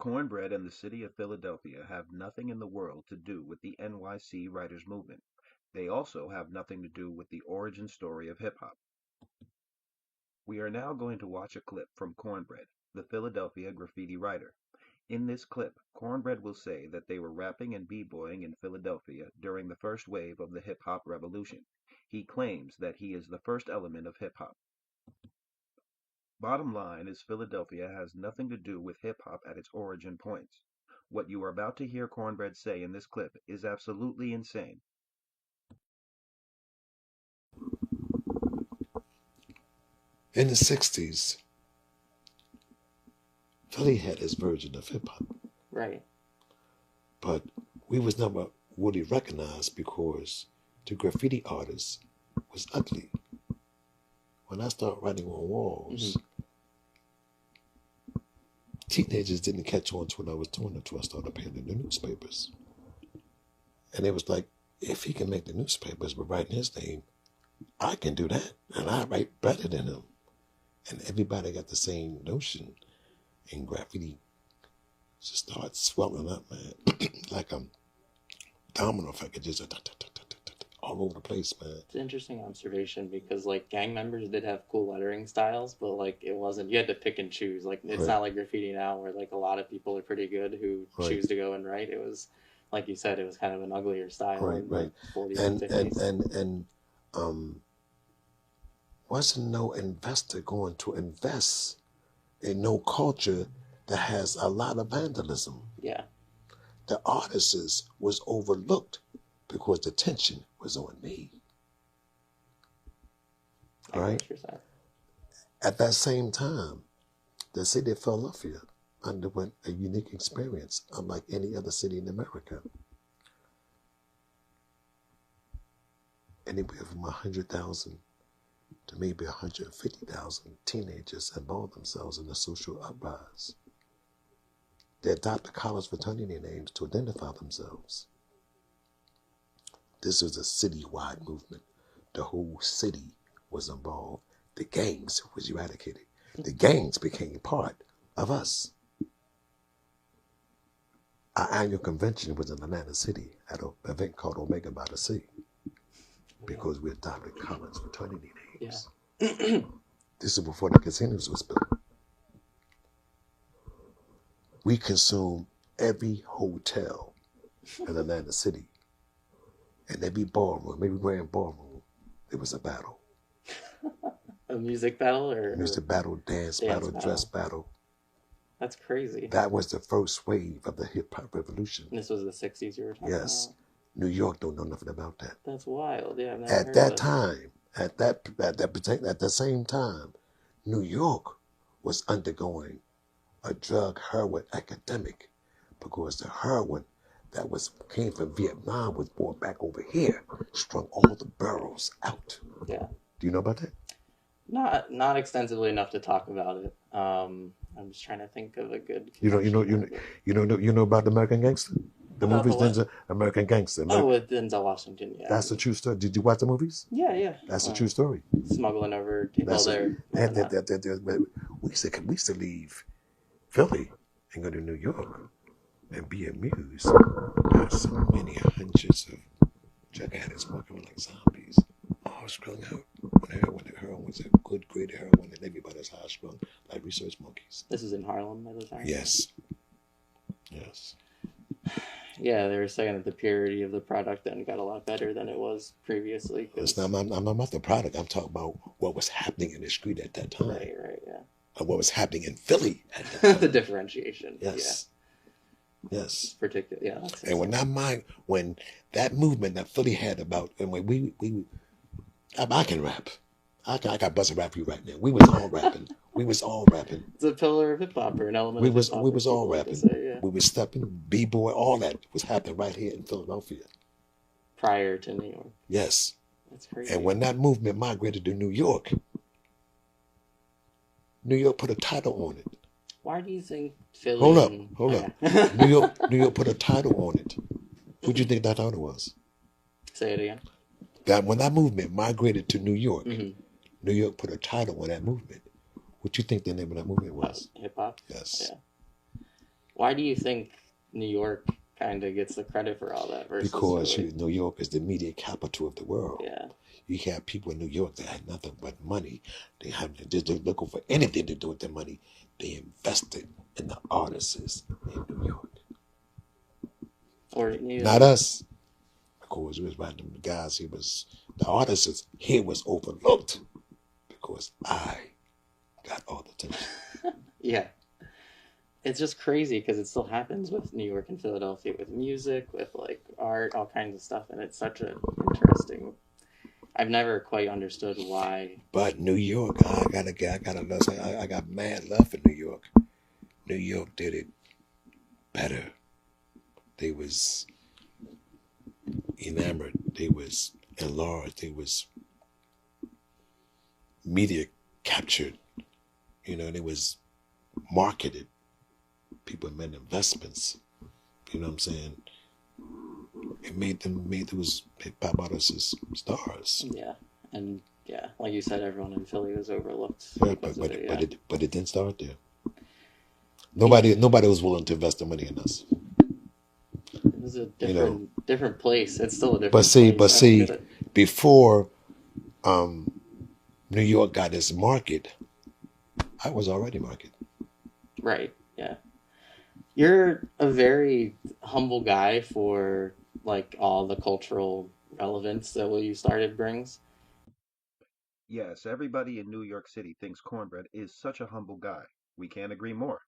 Cornbread and the city of Philadelphia have nothing in the world to do with the NYC writers movement. They also have nothing to do with the origin story of hip hop. We are now going to watch a clip from Cornbread, the Philadelphia graffiti writer. In this clip, Cornbread will say that they were rapping and b-boying in Philadelphia during the first wave of the hip hop revolution. He claims that he is the first element of hip hop. Bottom line is Philadelphia has nothing to do with hip hop at its origin points. What you are about to hear Cornbread say in this clip is absolutely insane. In the 60s, Philly had his version of hip hop. Right. But we was never really recognized because the graffiti artist was ugly. When I started writing on walls, teenagers didn't catch on to what I was doing until I started appearing in the newspapers. And it was like, if he can make the newspapers by writing his name, I can do that. And I write better than him. And everybody got the same notion. And graffiti just started swelling up, man. Like a domino effect. It just all over the place, man. It's an interesting observation because, like, gang members did have cool lettering styles, but, like, it wasn't, you had to pick and choose. Like, it's not like graffiti now where, like, a lot of people are pretty good who choose to go and write. It was, like you said, it was kind of an uglier style. Right. And wasn't no investor going to invest in no culture that has a lot of vandalism. Yeah. The artists was overlooked because the attention was on me. Right? At that same time, the city of Philadelphia underwent a unique experience unlike any other city in America. Anywhere from 100,000 to maybe 150,000 teenagers involved themselves in a social uprise. They adopted college fraternity names to identify themselves. This was a citywide movement. The whole city was involved. The gangs was eradicated. The gangs became part of us. Our annual convention was in Atlanta City at an event called Omega by the Sea because we adopted college fraternity names. Yeah. This is before the casinos was built. We consumed every hotel in Atlanta City. And every ballroom, every grand ballroom, there was a battle. A music battle or? Music battle, dance battle, dress battle. That's crazy. That was the first wave of the hip-hop revolution. And this was the 60s you were talking about? Yes. New York don't know nothing about that. That's wild. Yeah, at that time, at the same time, New York was undergoing a drug heroin epidemic because the heroin that came from Vietnam was brought back over here, strung all the barrels out. Yeah. Do you know about that? Not extensively enough to talk about it. I'm just trying to think of a good. You know about the American Gangster? The movies, Denzel, American Gangster. With Denzel Washington, yeah. That's a true story. Did you watch the movies? Yeah. That's a true story. Smuggling over people there. We used to leave Philly and go to New York and be amused. There's so many hundreds of drug addicts walking around like zombies, all strung out. When the heroin was a good grade of heroin and everybody's high strung like research monkeys. This is in Harlem at the time? Yes. Yeah, they were saying that the purity of the product then got a lot better than it was previously. I'm not about the product. I'm talking about what was happening in the street at that time. Right, yeah. Or what was happening in Philly at that time. The differentiation. Yes. Yeah. Yes. Particularly, yeah. And when that movement that Philly had about, and when I can rap. I got bust a rap for you right now. We was all rapping. It's a pillar of hip hop or an element of hip hop. We was all rapping. Say, yeah. We was stepping, b-boy, all that was happening right here in Philadelphia. Prior to New York. Yes. That's crazy. And when that movement migrated to New York put a title on it. Why do you think Philly? Hold up. New York put a title on it. Who do you think that title was? Say it again. That when that movement migrated to New York, New York put a title on that movement. What do you think the name of that movement was? Hip hop. Yes. Yeah. Why do you think New York kind of gets the credit for all that versus Because Philly? New York is the media capital of the world. Yeah. You have people in New York that had nothing but money. They're looking for anything to do with their money. They invested in the artists in New York. Or even Not us. Of course, it was by the guys. The artists here was overlooked because I got all the attention. yeah. It's just crazy because it still happens with New York and Philadelphia with music, with like art, all kinds of stuff, and it's such an interesting. I've never quite understood why. But New York, I got mad love for New York. New York did it better. They was enamored. They was enlarged. They was media captured. They was marketed. People made investments. You know what I'm saying? It made those hip hop artists stars. Yeah, and yeah, like you said, everyone in Philly was overlooked. Yeah, but it didn't start there. Nobody was willing to invest the money in us. It was a different place. It's still a different place. But see, before New York got its market, I was already market. Right. Yeah. You're a very humble guy for like all the cultural relevance that what you started brings. Yes, everybody in New York City thinks Cornbread is such a humble guy. We can't agree more.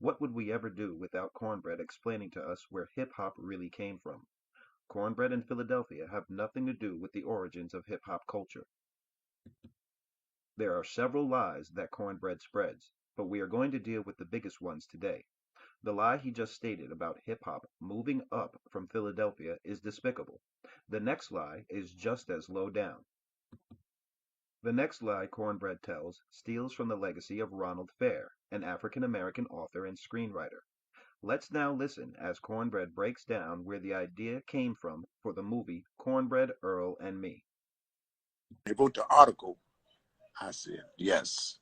What would we ever do without Cornbread explaining to us where hip hop really came from? Cornbread and Philadelphia have nothing to do with the origins of hip hop culture. There are several lies that Cornbread spreads, but we are going to deal with the biggest ones today. The lie he just stated about hip hop moving up from Philadelphia is despicable. The next lie is just as low down. The next lie Cornbread tells steals from the legacy of Ronald Fair, an African American author and screenwriter. Let's now listen as Cornbread breaks down where the idea came from for the movie Cornbread, Earl, and Me. They wrote the article. I said, yes.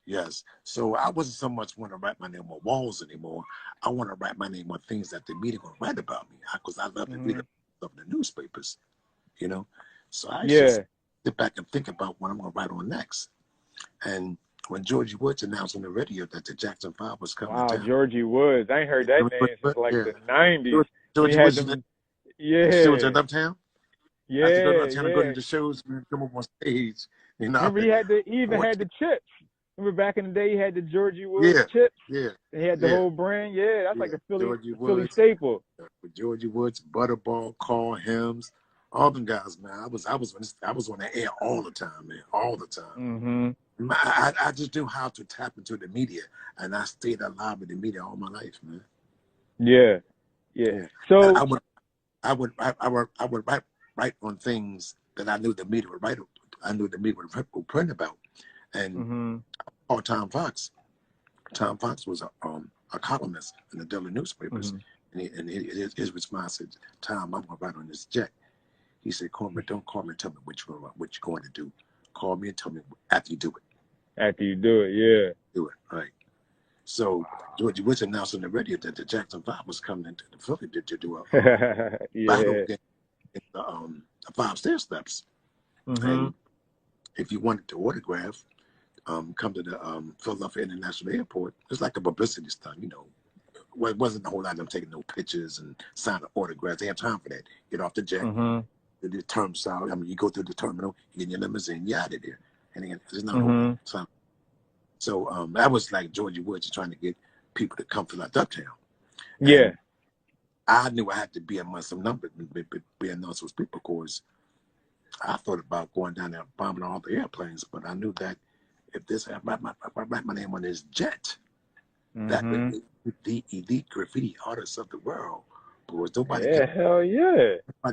Yes. So I wasn't so much want to write my name on walls anymore. I want to write my name on things that the media going to write about me because I love to read stuff in the newspapers, So I just sit back and think about what I'm going to write on next. And when Georgie Woods announced on the radio that the Jackson 5 was coming to town. Georgie Woods. I ain't heard that name since like the 90s. Georgie He had Woods, them, shows yeah. at Uptown. I used to go to Uptown and go to the shows and come up on stage. Remember he even had the chips. Remember back in the day he had the Georgie Woods chips? Yeah. And he had the whole brand. Yeah, that's like a Philly Woods, staple. Georgie Woods, Butterball, Carl Hems, all them guys, man. I was on the air all the time, man, all the time. I just knew how to tap into the media, and I stayed alive with the media all my life, man. Yeah. So I would write on things that I knew the media would write. I knew the media would print about, and Tom Fox. Tom Fox was a columnist in the daily newspapers, and his response said, "Tom, I'm going to write on this jet." He said, "Cornbread, don't call me and tell me what you're going to do. Call me and tell me after you do it." After you do it, yeah. Do it, right. So Georgie Woods announced on the radio that the Jackson 5 was coming into the Philly to do a battle game in the 5 stair steps. And if you wanted to autograph, come to the Philadelphia International Airport. It's like a publicity stunt, Well, it wasn't a whole lot of them taking no pictures and signing autographs. They have time for that. Get off the jet, the terminal. You go through the terminal, you get in your limousine, you're out of there. And then there's no whole time. So that was like Georgie Woods trying to get people to come to like Uptown. Yeah. And I knew I had to be among some numbers, be amongst those people, because I thought about going down there and bombing all the airplanes, but I knew that if I write my name on this jet, that would be the elite graffiti artists of the world. Because nobody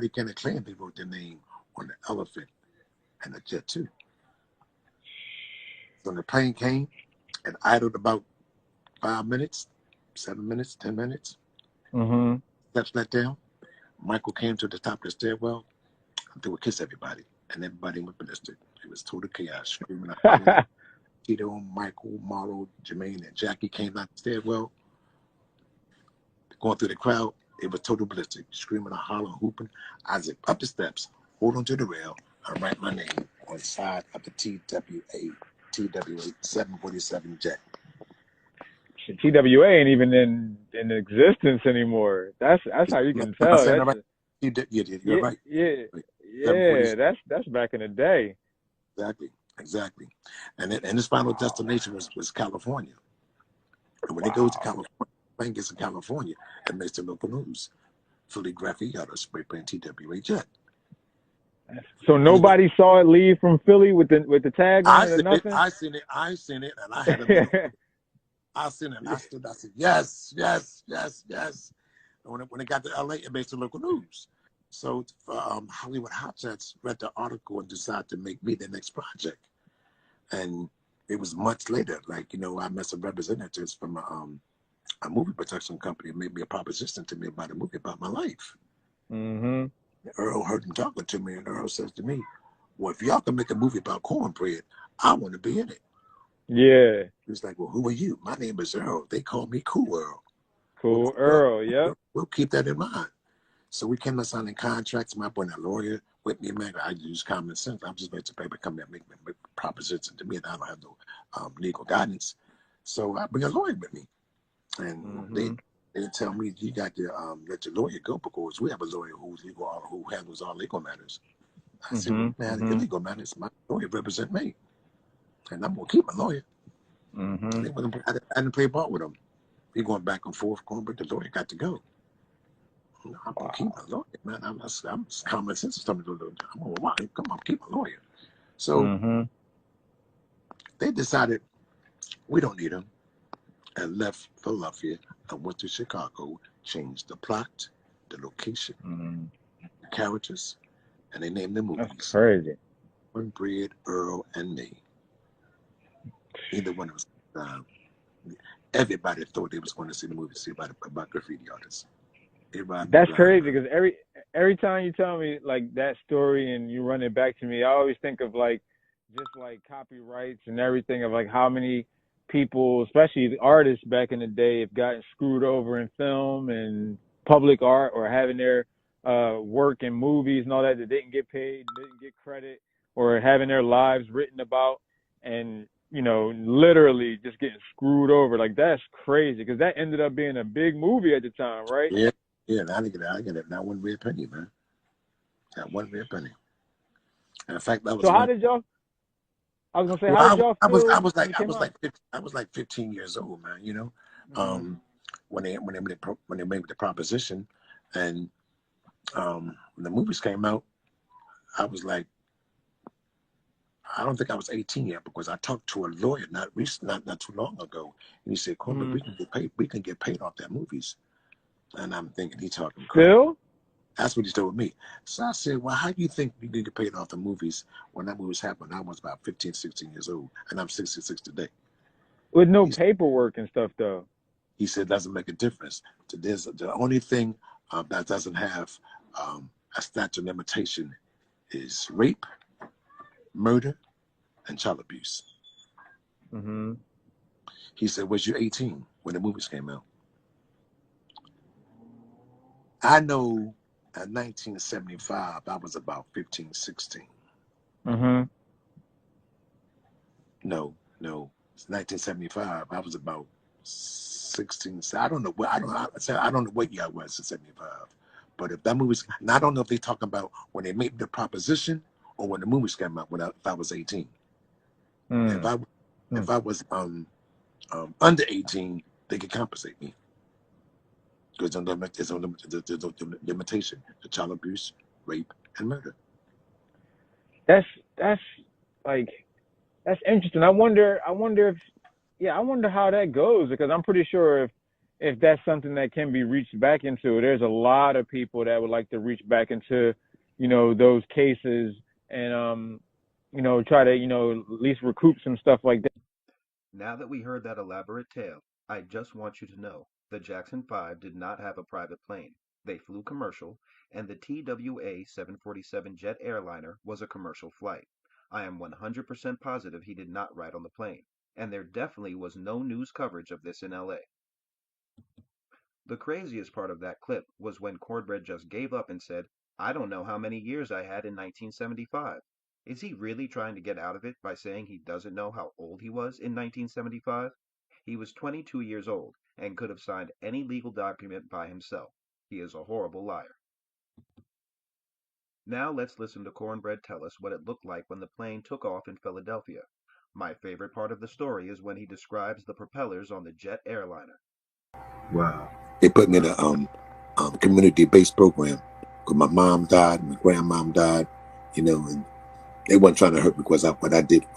can claim they wrote their name on the elephant and the jet too. So when the plane came and idled about 5 minutes, 7 minutes, 10 minutes, steps let down, Michael came to the top of the stairwell and threw a kiss everybody. And everybody went ballistic. It was total chaos, screaming out. Tito, Michael, Marlo, Jermaine, and Jackie came out the stairwell. going through the crowd. It was total ballistic, screaming and hollering, hooping. I zipped up the steps, hold onto the rail, and write my name on the side of the TWA 747 jet. TWA ain't even in existence anymore. That's how you can Am I tell. saying that That's right? You're yeah, right. yeah, Right. yeah. 747. That's back in the day. Exactly. And his final destination was California. And when it goes to California, plane gets in California, it makes the local news. Philly graffiti artist spray paint TWA jet. So Anyway, nobody saw it leave from Philly with the tag on I it or seen it, nothing. and I had a little. I seen it, and I stood. I said, yes, yes, yes, yes. And when it got to LA, it makes the local news. So Hollywood Hotshots read the article and decided to make me the next project. And it was months later, like, I met some representatives from a movie production company and made me a proposition to me about a movie about my life. Mm-hmm. Earl heard him talking to me, and Earl says to me, well, if y'all can make a movie about cornbread, I want to be in it. Yeah. He's like, well, who are you? My name is Earl. They call me Cool Earl. Well, Cool Cool Earl, Earl. Yep. we'll keep that in mind. So we came to signing contracts. My boy, a lawyer with me, man. I use common sense. I'm just letting paper come in and make propositions to me, and I don't have no legal guidance. So I bring a lawyer with me, and they Mm-hmm. tell me you got to let your lawyer go because we have a lawyer who handles all legal matters. I said, well, Mm-hmm. you can handle your Mm-hmm. legal matters. My lawyer represent me, and I'm gonna keep my lawyer. Mm-hmm. I didn't play ball with him. We going back and forth, but the lawyer got to go. I'm gonna keep my Wow. lawyer, man. I'm common sense is something to do. I'm gonna come on, keep my lawyer. So Mm-hmm. they decided we don't need him and left Philadelphia and went to Chicago, changed the plot, the location, Mm-hmm. the characters, and they named the That's movies. crazy. Cornbread, Earl, and me. Either one of us. Uh, Everybody thought they was going to see the movie, see about graffiti artists. Everybody knew That's blind crazy man. because every time you tell me like that story and you run it back to me, I always think of like just like copyrights and everything of like how many people, especially the artists back in the day, have gotten screwed over in film and public art or having their work in movies and all that that didn't get paid, didn't get credit, or having their lives written about and literally just getting screwed over. Like that's crazy because that ended up being a big movie at the time, right? Yeah, yeah. And I get it. Not one red penny, man. Not one red penny. And in fact, that So was how one. did y'all? I was gonna say, Well, how did y'all I feel was when like it came out? I was like 15 years old, man. Mhm. When they made the proposition, and when the movies came out, I was like, I don't think I was 18 yet because I talked to a lawyer not too long ago, and he said, Corbin, Mhm. we can get paid off their movies, and I'm thinking he talking crap. Still, That's what he told me. So I said, well, how do you think you can get paid off the movies when that movie happened? I was about 15, 16 years old, and I'm 66 today. with no He paperwork and stuff though. He said doesn't make a difference. There's the only thing that doesn't have a statute of limitation is rape, murder, and child abuse. Mhm. He said, was you 18 when the movies came out? I know in 1975, I was about 15, 16. Mhm. No. It's 1975. I was about 16. So I don't know what I don't know what year I was in 75. But if that movie's, and I don't know if they talking about when they made the proposition or when the movies came out if I was 18. If Mm. I Mm. if I was under 18, they could compensate me because there's no limitation to child abuse, rape, and murder. That's like that's interesting. I wonder if yeah, I wonder how that goes because I'm pretty sure if that's something that can be reached back into, there's a lot of people that would like to reach back into, those cases and try to, at least recoup some stuff like that. Now that we heard that elaborate tale, I just want you to know the Jackson 5 did not have a private plane. They flew commercial, and the TWA 747 jet airliner was a commercial flight. I am 100% positive he did not ride on the plane, and there definitely was no news coverage of this in LA. The craziest part of that clip was when Cornbread just gave up and said, I don't know how many years I had in 1975. Is he really trying to get out of it by saying he doesn't know how old he was in 1975? He was 22 years old and could have signed any legal document by himself. He is a horrible liar. Now let's listen to Cornbread tell us what it looked like when the plane took off in Philadelphia. My favorite part of the story is when he describes the propellers on the jet airliner. Wow. They put me in a community-based program because my mom died, my grandmom died, and they weren't trying to hurt me because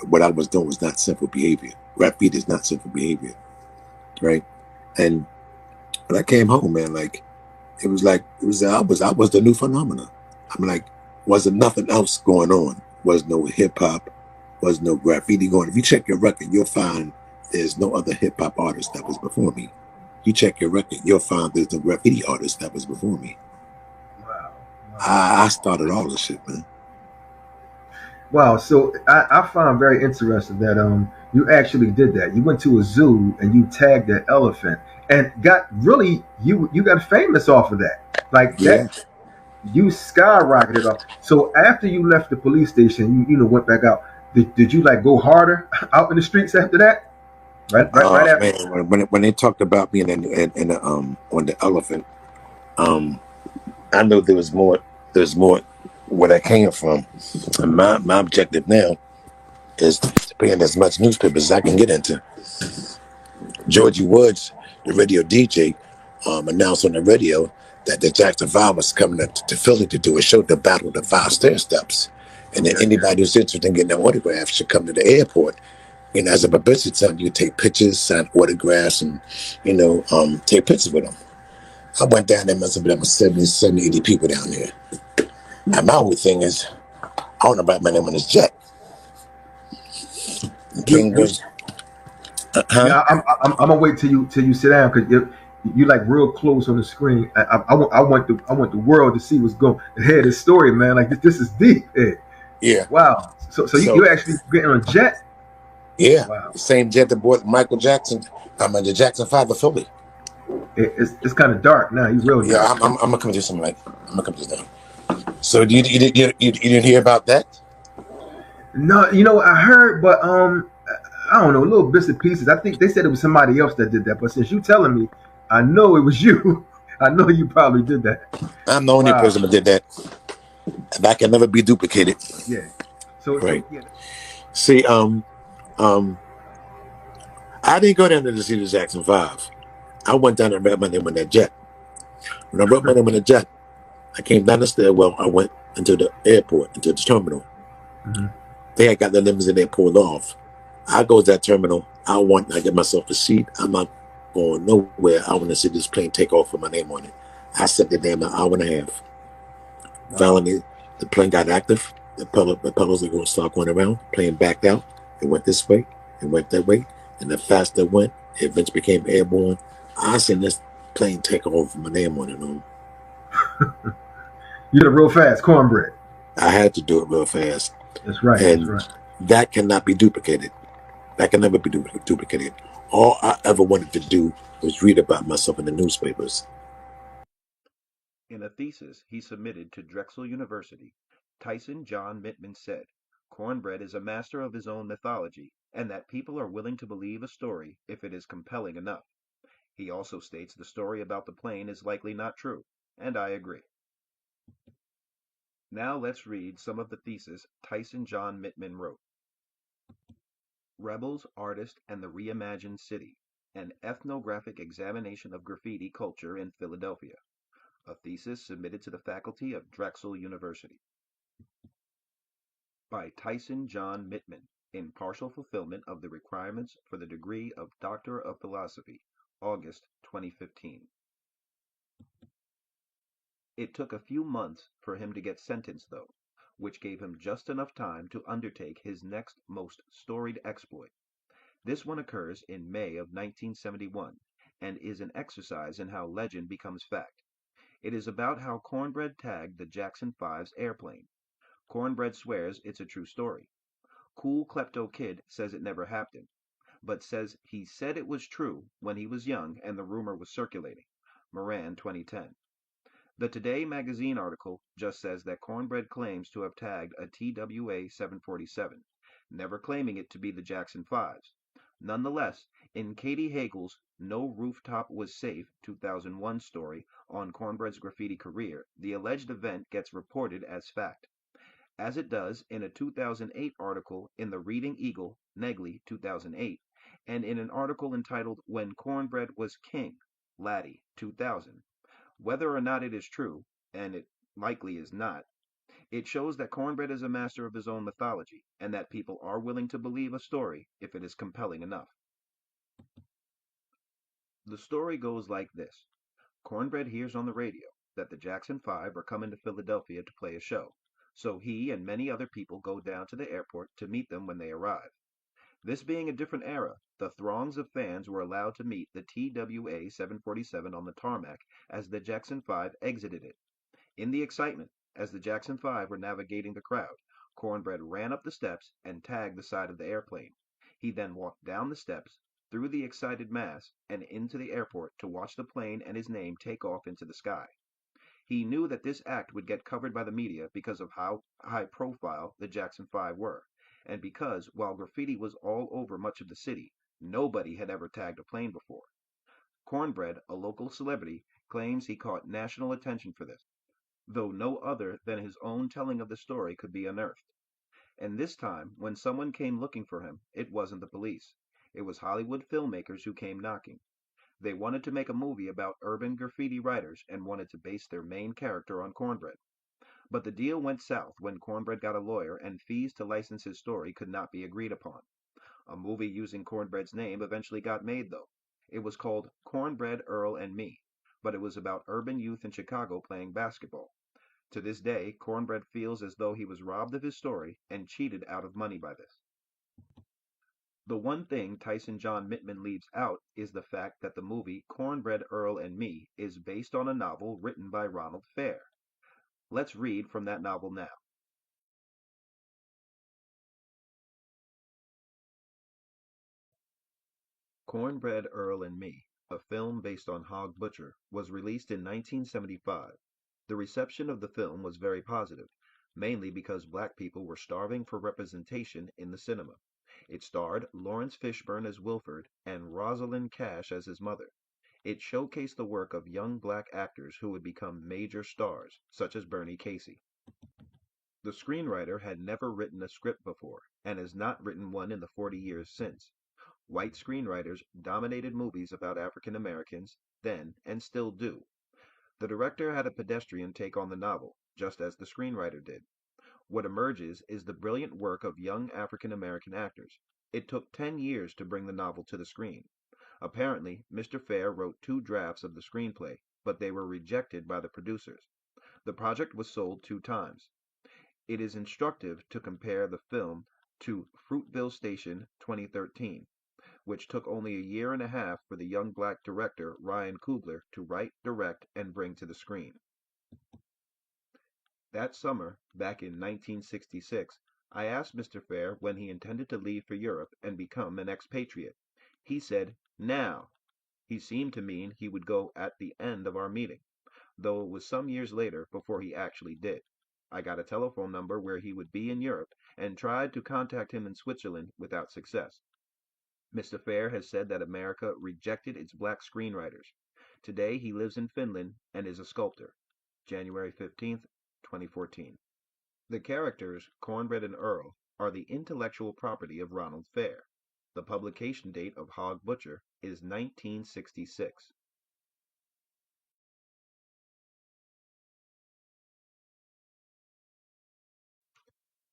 what I was doing was not sinful behavior. Graffiti is not sinful behavior, right? And when I came home, man, I was the new phenomena. I'm like, wasn't nothing else going on. Was no hip hop, was no graffiti going. If you check your record, you'll find there's no other hip hop artist that was before me. You check your record, you'll find there's no graffiti artist that was before me. Wow. I started all this shit, man. Wow. So I found very interesting that you actually did that. You went to a zoo and you tagged that elephant and got really you got famous off of that. Like Yeah. that you skyrocketed off. So after you left the police station, you went back out. Did you like go harder out in the streets after that? Right after. Man, when they talked about me on the elephant, I know there was more. There's more where that came from. And my objective now is to pay in as much newspapers as I can get into. Georgie Woods, the radio DJ, announced on the radio that the Jackson 5 was coming to Philly to do a show to battle the 5 stair steps. And then Okay. anybody who's interested in getting an autograph should come to the airport. As a publicity stunt, you take pictures, sign autographs, and, take pictures with them. I went down there, must have been 70, 80 people down there. And my whole thing is, I want to write my name on this jet. The You thing you was, huh? yeah. I'm gonna wait till you sit down because you like real close on the screen. I want the world to see what's going ahead of this story, man. Like this is deep. Yeah. Wow. So So, you actually getting on a jet? yeah, Wow. the same jet that brought Michael Jackson, the Jackson 5 of Philly. It's kind of dark now. You real Yeah, dark. I'm gonna come to some light. I'm gonna come to this down. So you didn't hear about that? No, I heard, but I don't know, little bits and pieces. I think they said it was somebody else that did that, but since you telling me, I know it was you. I know you probably did that. I'm the only Wow. person that did that. That can never be duplicated. Yeah. So Right. yeah. See, um, I didn't go down there to see the Jackson 5. I went down and wrote my name on that jet. When I wrote my name on the jet, I came down the stairwell. I went into the airport, into the terminal. Mhm. They had got the limousine, they pulled off. I go to that terminal. I get myself a seat. I'm not going nowhere. I want to see this plane take off with my name on it. I sat there damn an hour and a half. Wow. Finally, the plane got active. The propellers are going to start going around. The plane backed out. It went this way. It went that way. And the faster it went, it eventually became airborne. I seen this plane take off with my name on it. You did it real fast, cornbread. I had to do it real fast. That's right. That's And right. that cannot be duplicated. That can never be duplicated. All I ever wanted to do was read about myself in the newspapers. In a thesis he submitted to Drexel University, Tyson John Mittman said, Cornbread is a master of his own mythology, and that people are willing to believe a story if it is compelling enough. He also states the story about the plane is likely not true, and I agree. Now let's read some of the thesis Tyson John Mittman wrote. Rebels, Artists, and the Reimagined City, an ethnographic examination of graffiti culture in Philadelphia. A thesis submitted to the faculty of Drexel University. By Tyson John Mittman, in partial fulfillment of the requirements for the degree of Doctor of Philosophy, August 2015. It took a few months for him to get sentenced, though, which gave him just enough time to undertake his next most storied exploit. This one occurs in May of 1971 and is an exercise in how legend becomes fact. It is about how Cornbread tagged the Jackson 5's airplane. Cornbread swears it's a true story. Cool Klepto Kid says it never happened, but says he said it was true when he was young and the rumor was circulating. Moran, 2010. The Today magazine article just says that Cornbread claims to have tagged a TWA 747, never claiming it to be the Jackson 5s. Nonetheless, in Katie Hagel's No Rooftop Was Safe 2001 story on Cornbread's graffiti career, the alleged event gets reported as fact, as it does in a 2008 article in the Reading Eagle, Negley, 2008, and in an article entitled When Cornbread Was King, Laddie, 2000. Whether or not it is true, and it likely is not, it shows that Cornbread is a master of his own mythology, and that people are willing to believe a story if it is compelling enough. The story goes like this. Cornbread hears on the radio that the Jackson 5 are coming to Philadelphia to play a show, so he and many other people go down to the airport to meet them when they arrive. This being a different era, the throngs of fans were allowed to meet the TWA 747 on the tarmac as the Jackson 5 exited it. In the excitement, as the Jackson 5 were navigating the crowd, Cornbread ran up the steps and tagged the side of the airplane. He then walked down the steps, through the excited mass, and into the airport to watch the plane and his name take off into the sky. He knew that this act would get covered by the media because of how high profile the Jackson 5 were, and because, while graffiti was all over much of the city, nobody had ever tagged a plane before. Cornbread, a local celebrity, claims he caught national attention for this, though no other than his own telling of the story could be unearthed. And this time, when someone came looking for him, it wasn't the police. It was Hollywood filmmakers who came knocking. They wanted to make a movie about urban graffiti writers and wanted to base their main character on Cornbread. But the deal went south when Cornbread got a lawyer and fees to license his story could not be agreed upon. A movie using Cornbread's name eventually got made, though. It was called Cornbread, Earl, and Me, but it was about urban youth in Chicago playing basketball. To this day, Cornbread feels as though he was robbed of his story and cheated out of money by this. The one thing Tyson John Mittman leaves out is the fact that the movie Cornbread, Earl, and Me is based on a novel written by Ronald Fair. Let's read from that novel now. Cornbread, Earl, and Me, a film based on Hog Butcher, was released in 1975. The reception of the film was very positive, mainly because black people were starving for representation in the cinema. It starred Lawrence Fishburne as Wilford and Rosalind Cash as his mother. It showcased the work of young black actors who would become major stars, such as Bernie Casey. The screenwriter had never written a script before, and has not written one in the 40 years since. White screenwriters dominated movies about African Americans then and still do. The director had a pedestrian take on the novel, just as the screenwriter did. What emerges is the brilliant work of young African American actors. It took 10 years to bring the novel to the screen. Apparently, Mr. Fair wrote 2 drafts of the screenplay, but they were rejected by the producers. The project was sold 2 times. It is instructive to compare the film to Fruitville Station 2013, which took only a year and a half for the young black director Ryan Coogler to write, direct, and bring to the screen. That summer, back in 1966, I asked Mr. Fair when he intended to leave for Europe and become an expatriate. He said, "Now." He seemed to mean he would go at the end of our meeting, though it was some years later before he actually did. I got a telephone number where he would be in Europe and tried to contact him in Switzerland without success. Mr. Fair has said that America rejected its black screenwriters. Today he lives in Finland and is a sculptor. January 15th, 2014. The characters, Cornbread and Earl, are the intellectual property of Ronald Fair. The publication date of Hog Butcher is 1966.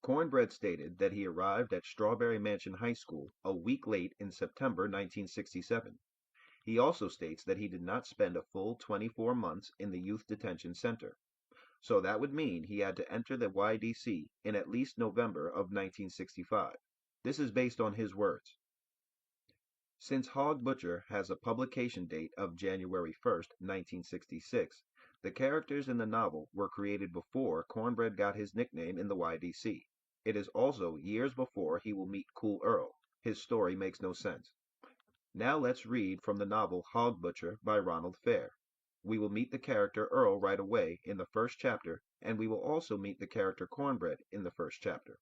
Cornbread stated that he arrived at Strawberry Mansion High School a week late in September 1967. He also states that he did not spend a full 24 months in the Youth Detention Center. So that would mean he had to enter the YDC in at least November of 1965. This is based on his words. Since Hog Butcher has a publication date of January 1st, 1966, the characters in the novel were created before Cornbread got his nickname in the YDC. It is also years before he will meet Cool Earl. His story makes no sense. Now let's read from the novel Hog Butcher by Ronald Fair. We will meet the character Earl right away in the first chapter, and we will also meet the character Cornbread in the first chapter.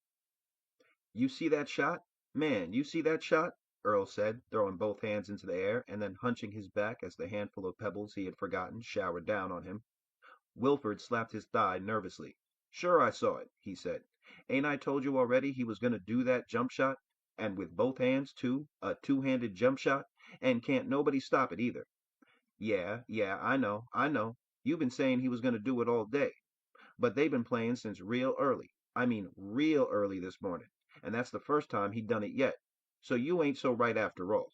You see that shot? Man, you see that shot? Earl said, throwing both hands into the air and then hunching his back as the handful of pebbles he had forgotten showered down on him. Wilford slapped his thigh nervously. Sure I saw it, he said. Ain't I told you already he was going to do that jump shot? And with both hands, too, a two-handed jump shot, and can't nobody stop it either. Yeah, I know. You've been saying he was going to do it all day. But they've been playing since real early. I mean real early this morning. And that's the first time he'd done it yet. So you ain't so right after all.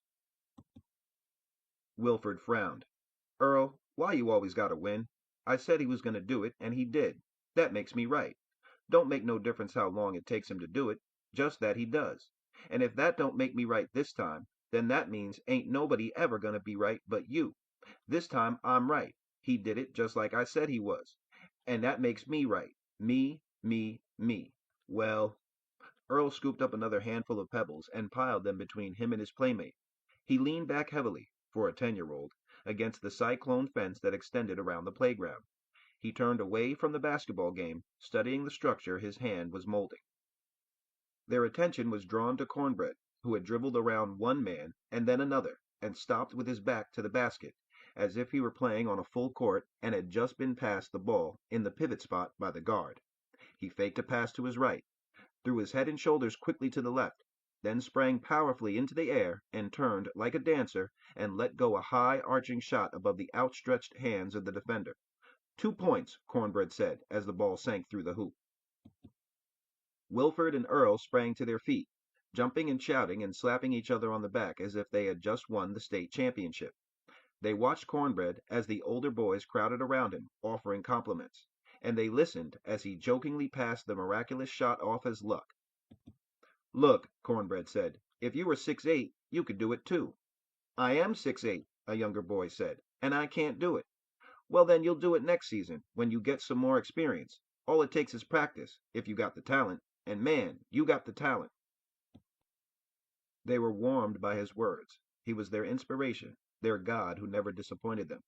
Wilford frowned. Earl, why you always gotta win? I said he was going to do it, and he did. That makes me right. Don't make no difference how long it takes him to do it, just that he does. And if that don't make me right this time, then that means ain't nobody ever gonna be right but you. This time I'm right. He did it just like I said he was. And that makes me right. Me. Well, Earl scooped up another handful of pebbles and piled them between him and his playmate. He leaned back heavily, for a 10-year-old, against the cyclone fence that extended around the playground. He turned away from the basketball game, studying the structure his hand was molding. Their attention was drawn to Cornbread, who had dribbled around one man and then another, and stopped with his back to the basket, as if he were playing on a full court and had just been passed the ball in the pivot spot by the guard. He faked a pass to his right, threw his head and shoulders quickly to the left, then sprang powerfully into the air and turned like a dancer and let go a high arching shot above the outstretched hands of the defender. 2 points, Cornbread said as the ball sank through the hoop. Wilford and Earl sprang to their feet, jumping and shouting and slapping each other on the back as if they had just won the state championship. They watched Cornbread as the older boys crowded around him, offering compliments, and they listened as he jokingly passed the miraculous shot off as luck. Look, Cornbread said, if you were 6'8", you could do it too. I am 6'8", a younger boy said, and I can't do it. Well, then you'll do it next season, when you get some more experience. All it takes is practice, if you got the talent. And man, you got the talent. They were warmed by his words. He was their inspiration, their God who never disappointed them.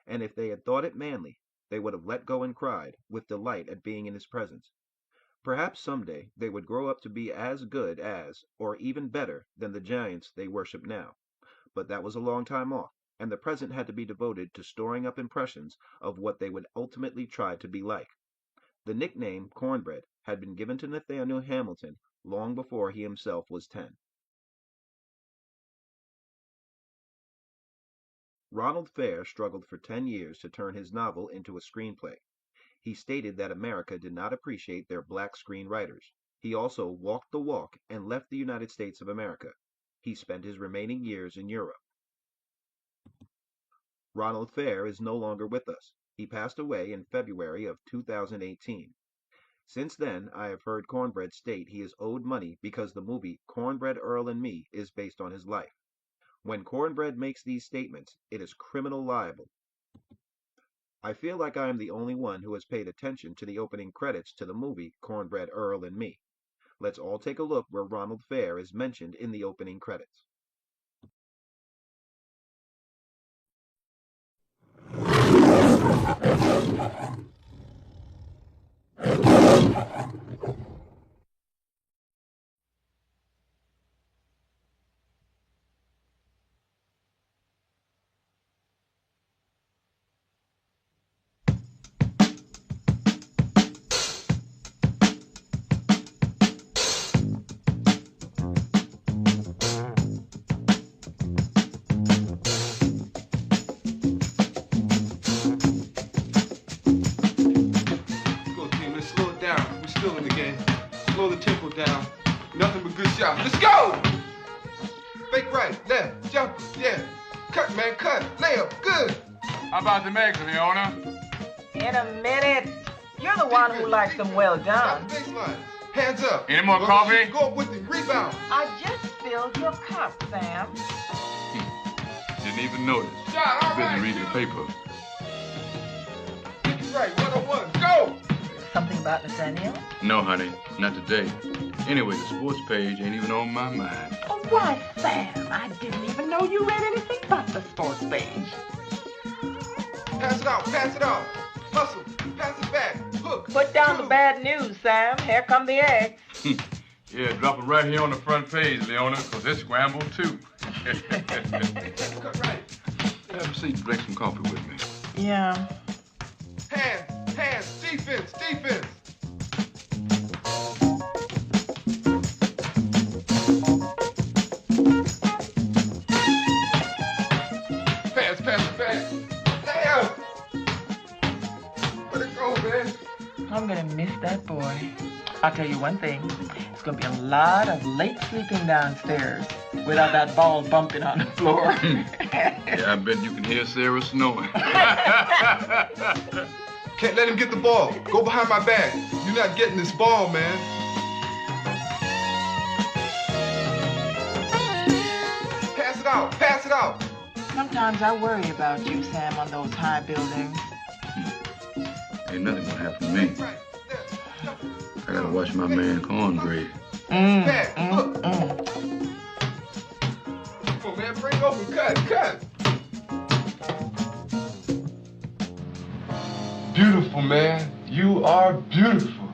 And if they had thought it manly, they would have let go and cried, with delight at being in his presence. Perhaps someday they would grow up to be as good as, or even better than the giants they worship now. But that was a long time off, and the present had to be devoted to storing up impressions of what they would ultimately try to be like. The nickname Cornbread had been given to Nathaniel Hamilton long before he himself was 10. Ronald Fair struggled for 10 years to turn his novel into a screenplay. He stated that America did not appreciate their black screenwriters. He also walked the walk and left the United States of America. He spent his remaining years in Europe. Ronald Fair is no longer with us. He passed away in February of 2018. Since then, I have heard Cornbread state he is owed money because the movie Cornbread, Earl, and Me is based on his life. When Cornbread makes these statements, it is criminal libel. I feel like I am the only one who has paid attention to the opening credits to the movie Cornbread, Earl, and Me. Let's all take a look where Ronald Fair is mentioned in the opening credits. Slow the tempo down. Nothing but good shots. Let's go! Fake right, left, jump, yeah. Cut, man, cut. Layup, good. How about the makes, Leona? In a minute. You're the one who likes them well done. Stop the baseline. Hands up. Any more coffee? Go up with the rebound. I just filled your cup, Sam. Didn't even notice. Shot, all Busy right. reading the paper. Right, 101. Go! Something about Nathaniel? No, honey, not today. Anyway, the sports page ain't even on my mind. Oh, why, Sam, I didn't even know you read anything but the sports page. Pass it out, pass it out. Hustle, pass it back. Hook. Put down the bad news, Sam. Here come the eggs. Yeah, drop it right here on the front page, Leona, because it's scrambled too. Cut right. Have a seat, drink some coffee with me. Yeah. Hands, defense, defense. Pass it back. Damn. Let it go, man. I'm gonna miss that boy. I'll tell you one thing. It's gonna be a lot of late sleeping downstairs without that ball bumping on the floor. Yeah, I bet you can hear Sarah snoring. Can't let him get the ball. Go behind my back. You're not getting this ball, man. Pass it out. Pass it out. Sometimes I worry about you, Sam, on those high buildings. Ain't nothing gonna happen to me. I gotta watch my man Cornbread. Back. Look. Come on, man. Bring over. Cut. Beautiful, man. You are beautiful.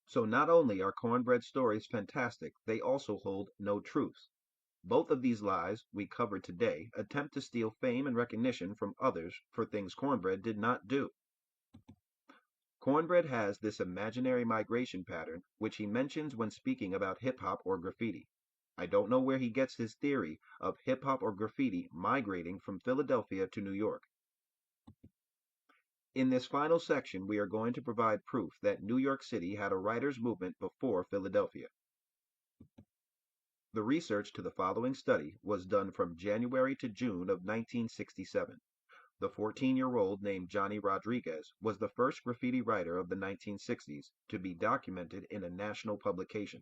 So not only are Cornbread stories fantastic, they also hold no truths. Both of these lies we covered today attempt to steal fame and recognition from others for things Cornbread did not do. Cornbread has this imaginary migration pattern, which he mentions when speaking about hip hop or graffiti. I don't know where he gets his theory of hip hop or graffiti migrating from Philadelphia to New York. In this final section, we are going to provide proof that New York City had a writers' movement before Philadelphia. The research to the following study was done from January to June of 1967. The 14-year-old named Johnny Rodriguez was the first graffiti writer of the 1960s to be documented in a national publication.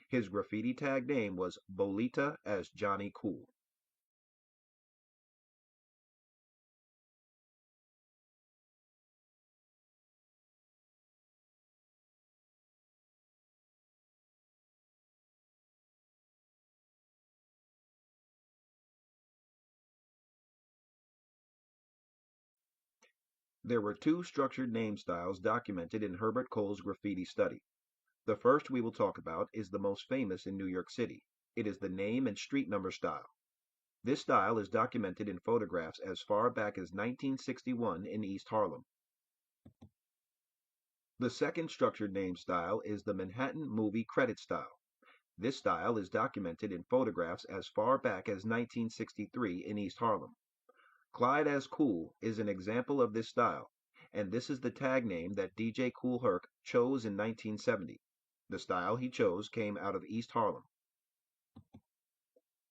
His graffiti tag name was Bolita as Johnny Cool. There were two structured name styles documented in Herbert Cole's graffiti study. The first we will talk about is the most famous in New York City. It is the name and street number style. This style is documented in photographs as far back as 1961 in East Harlem. The second structured name style is the Manhattan movie credit style. This style is documented in photographs as far back as 1963 in East Harlem. Clyde as Cool is an example of this style, and this is the tag name that DJ Kool Herc chose in 1970. The style he chose came out of East Harlem.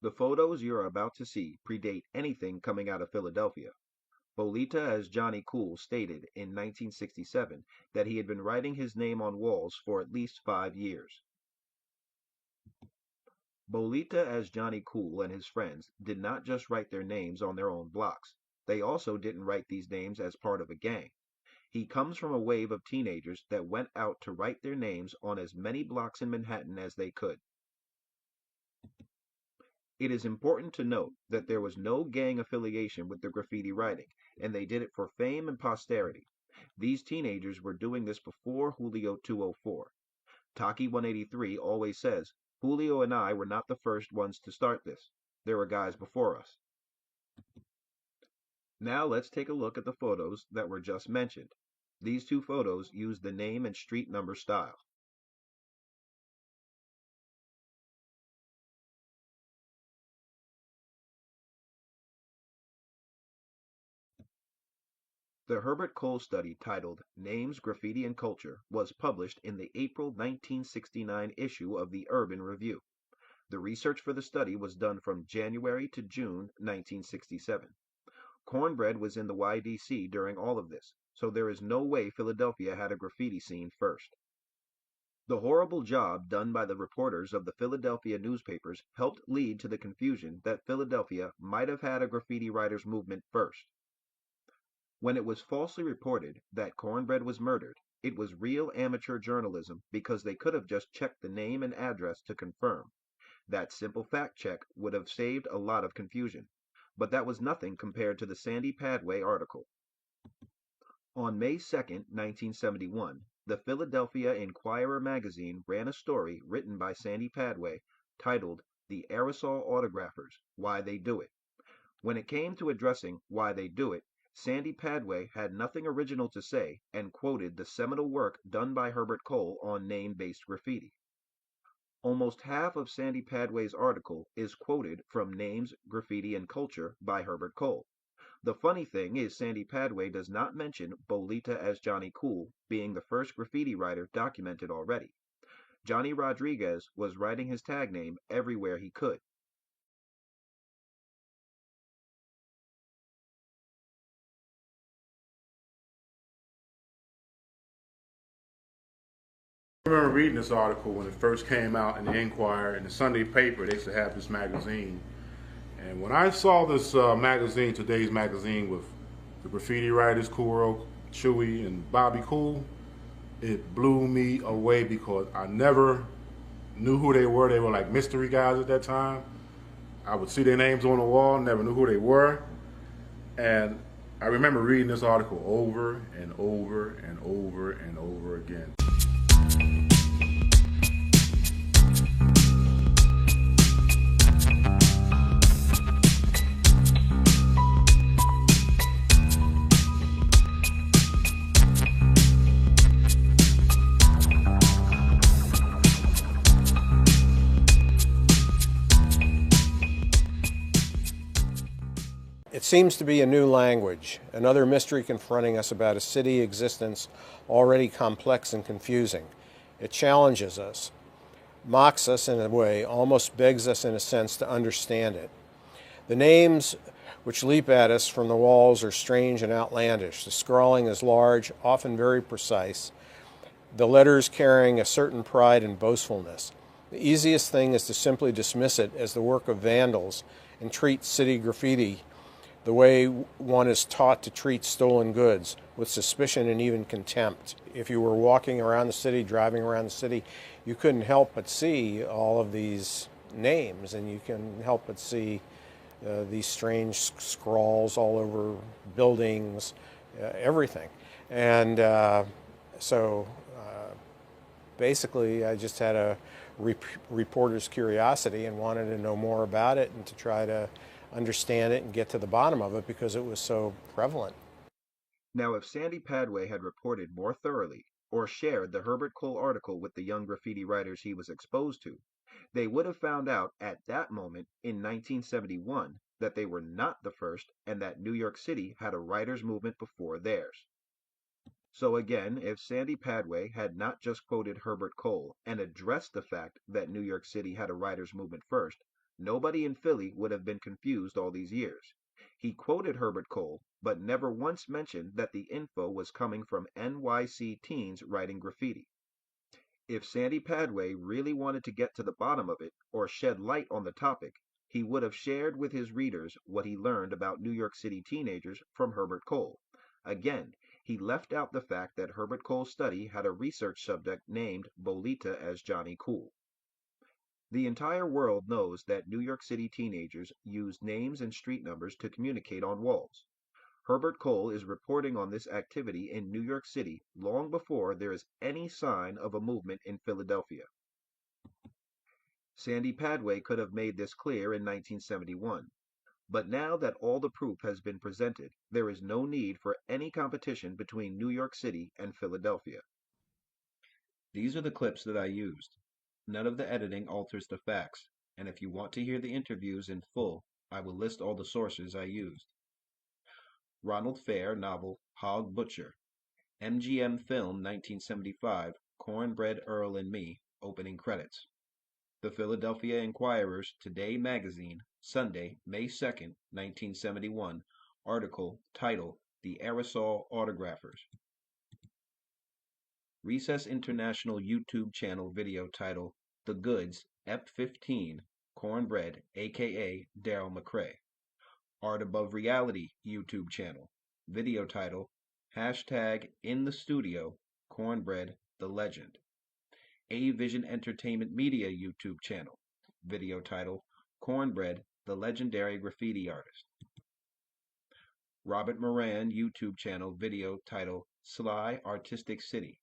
The photos you are about to see predate anything coming out of Philadelphia. Bolita as Johnny Cool stated in 1967 that he had been writing his name on walls for at least 5 years. Bolita as Johnny Cool and his friends did not just write their names on their own blocks. They also didn't write these names as part of a gang. He comes from a wave of teenagers that went out to write their names on as many blocks in Manhattan as they could. It is important to note that there was no gang affiliation with the graffiti writing, and they did it for fame and posterity. These teenagers were doing this before Julio 204. Taki 183 always says, Julio and I were not the first ones to start this. There were guys before us. Now let's take a look at the photos that were just mentioned. These two photos use the name and street number style. The Herbert Cole study titled Names, Graffiti, and Culture was published in the April 1969 issue of the Urban Review. The research for the study was done from January to June 1967. Cornbread was in the YDC during all of this, so there is no way Philadelphia had a graffiti scene first. The horrible job done by the reporters of the Philadelphia newspapers helped lead to the confusion that Philadelphia might have had a graffiti writers movement first. When it was falsely reported that Cornbread was murdered, it was real amateur journalism because they could have just checked the name and address to confirm. That simple fact check would have saved a lot of confusion, but that was nothing compared to the Sandy Padway article. On May 2, 1971, the Philadelphia Inquirer magazine ran a story written by Sandy Padway titled The Aerosol Autographers, Why They Do It. When it came to addressing why they do it, Sandy Padway had nothing original to say and quoted the seminal work done by Herbert Cole on name-based graffiti. Almost half of Sandy Padway's article is quoted from Names, Graffiti, and Culture by Herbert Cole. The funny thing is Sandy Padway does not mention Bolita as Johnny Cool being the first graffiti writer documented already. Johnny Rodriguez was writing his tag name everywhere he could. I remember reading this article when it first came out in the Inquirer, in the Sunday paper. They used to have this magazine. And when I saw this magazine, today's magazine, with the graffiti writers, Kuro, Chewy, and Bobby Cool, it blew me away because I never knew who they were. They were like mystery guys at that time. I would see their names on the wall, never knew who they were. And I remember reading this article over and over and over and over again. It seems to be a new language, another mystery confronting us about a city existence already complex and confusing. It challenges us, mocks us in a way, almost begs us in a sense to understand it. The names which leap at us from the walls are strange and outlandish. The scrawling is large, often very precise, the letters carrying a certain pride and boastfulness. The easiest thing is to simply dismiss it as the work of vandals and treat city graffiti the way one is taught to treat stolen goods, with suspicion and even contempt. If you were walking around the city, driving around the city, you couldn't help but see all of these names, and you can help but see these strange scrawls all over buildings, everything. And so basically I just had a reporter's curiosity and wanted to know more about it and to try to understand it and get to the bottom of it because it was so prevalent. Now, if Sandy Padway had reported more thoroughly or shared the Herbert Cole article with the young graffiti writers he was exposed to, they would have found out at that moment in 1971 that they were not the first and that New York City had a writers' movement before theirs. So again, if Sandy Padway had not just quoted Herbert Cole and addressed the fact that New York City had a writers' movement first, nobody in Philly would have been confused all these years. He quoted Herbert Cole, but never once mentioned that the info was coming from NYC teens writing graffiti. If Sandy Padway really wanted to get to the bottom of it or shed light on the topic, he would have shared with his readers what he learned about New York City teenagers from Herbert Cole. Again, he left out the fact that Herbert Cole's study had a research subject named Bolita as Johnny Cool. The entire world knows that New York City teenagers use names and street numbers to communicate on walls. Herbert Cole is reporting on this activity in New York City long before there is any sign of a movement in Philadelphia. Sandy Padway could have made this clear in 1971. But now that all the proof has been presented, there is no need for any competition between New York City and Philadelphia. These are the clips that I used. None of the editing alters the facts, and if you want to hear the interviews in full, I will list all the sources I used. Ronald Fair novel Hog Butcher. MGM Film 1975, Cornbread Earl and Me, opening credits. The Philadelphia Inquirer's Today magazine, Sunday, May 2nd, 1971, article title The Aerosol Autographers. Recess International YouTube channel video title The Goods, Ep 15, Cornbread, aka Daryl McCrae. Art Above Reality YouTube channel, video title Hashtag In the Studio, Cornbread, The Legend. A Vision Entertainment Media YouTube channel, video title Cornbread, The Legendary Graffiti Artist. Robert Moran YouTube channel, video title Sly Artistic City,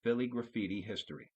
Philly Graffiti History.